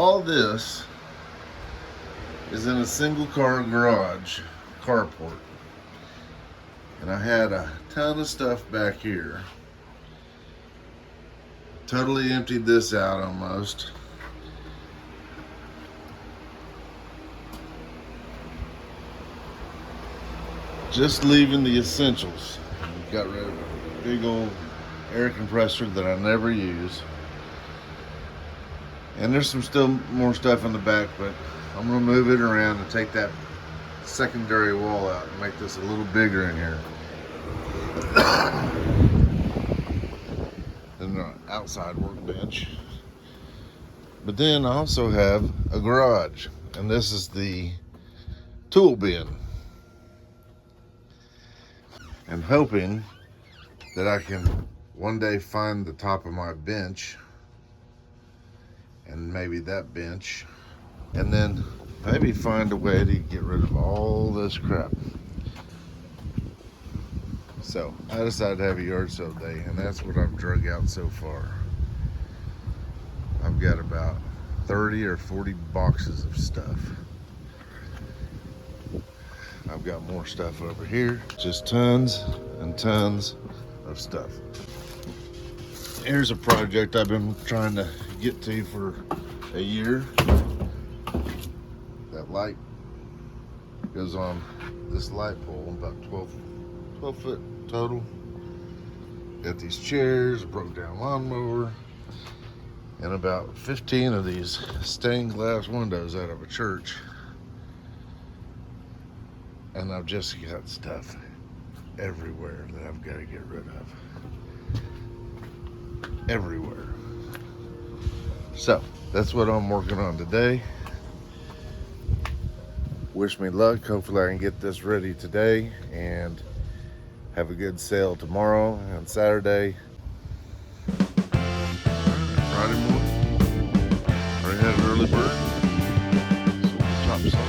All this is in a single car garage, carport. And I had a ton of stuff back here. Totally emptied this out almost. Just leaving the essentials. Got rid of a big old air compressor that I never use. And there's some still more stuff in the back, but I'm gonna move it around and take that secondary wall out and make this a little bigger in here. Than the outside workbench. But then I also have a garage, and this is the tool bin. I'm hoping that I can one day find the top of my bench, and maybe that bench, and then maybe find a way to get rid of all this crap. So I decided to have a yard sale day, and that's what I've drug out so far. I've got about 30 or 40 boxes of stuff. I've got more stuff over here, just tons and tons of stuff. Here's a project I've been trying to get to for a year. That light goes on this light pole, about 12 foot total. Got these chairs, a broke down lawnmower, and about 15 of these stained glass windows out of a church. And I've just got stuff everywhere that I've got to get rid of. Everywhere. So that's what I'm working on today. Wish me luck. Hopefully I can get this ready today and have a good sale tomorrow and Saturday. Friday morning. Already had an early bird. So we'll chop some.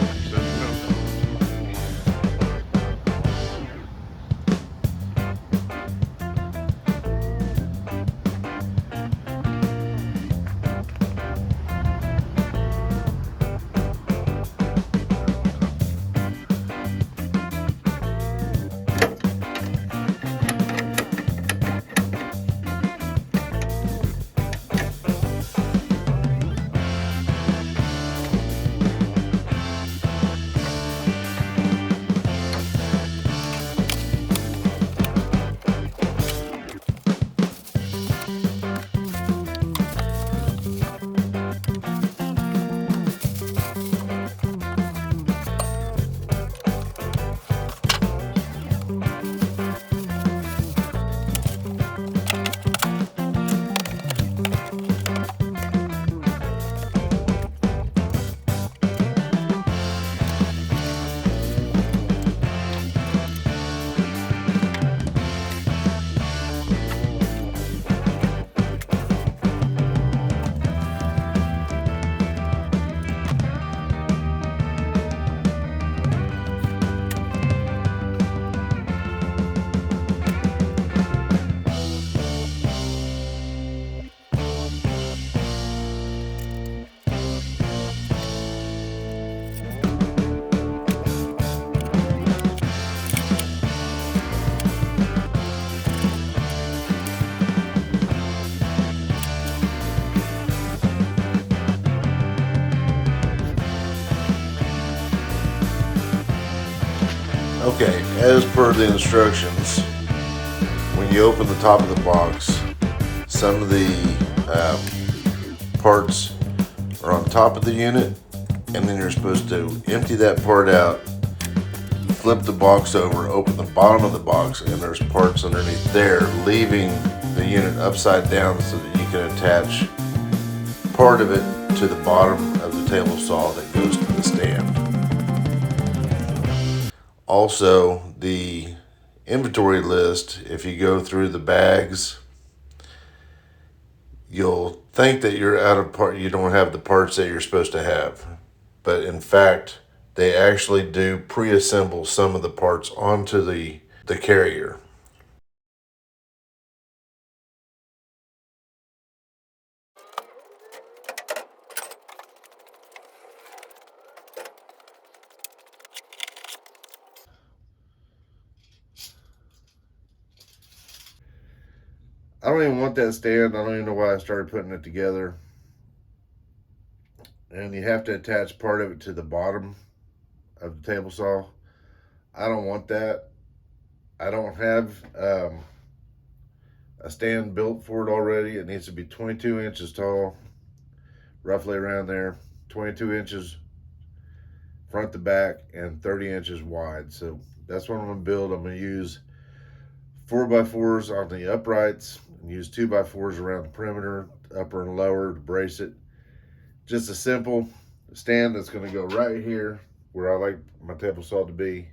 Okay, as per the instructions, when you open the top of the box, some of the parts are on top of the unit, and then you're supposed to empty that part out, flip the box over, open the bottom of the box, and there's parts underneath there, leaving the unit upside down so that you can attach part of it to the bottom of the table saw that goes to the stand. Also, the inventory list, if you go through the bags, you'll think that you're out of part, you don't have the parts that you're supposed to have. But in fact, they actually do pre-assemble some of the parts onto the carrier. don't even want that stand. I don't even know why I started putting it together. And you have to attach part of it to the bottom of the table saw. I don't want that. I don't have a stand built for it already. It needs to be 22 inches tall, roughly around there. 22 inches front to back and 30 inches wide. So that's what I'm going to build. I'm going to use 4x4s on the uprights and use 2x4s around the perimeter, upper and lower, to brace it. Just a simple stand that's going to go right here where I like my table saw to be.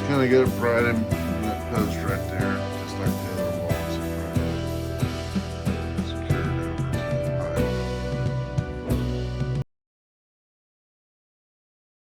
Kind of got it pried in that post right there.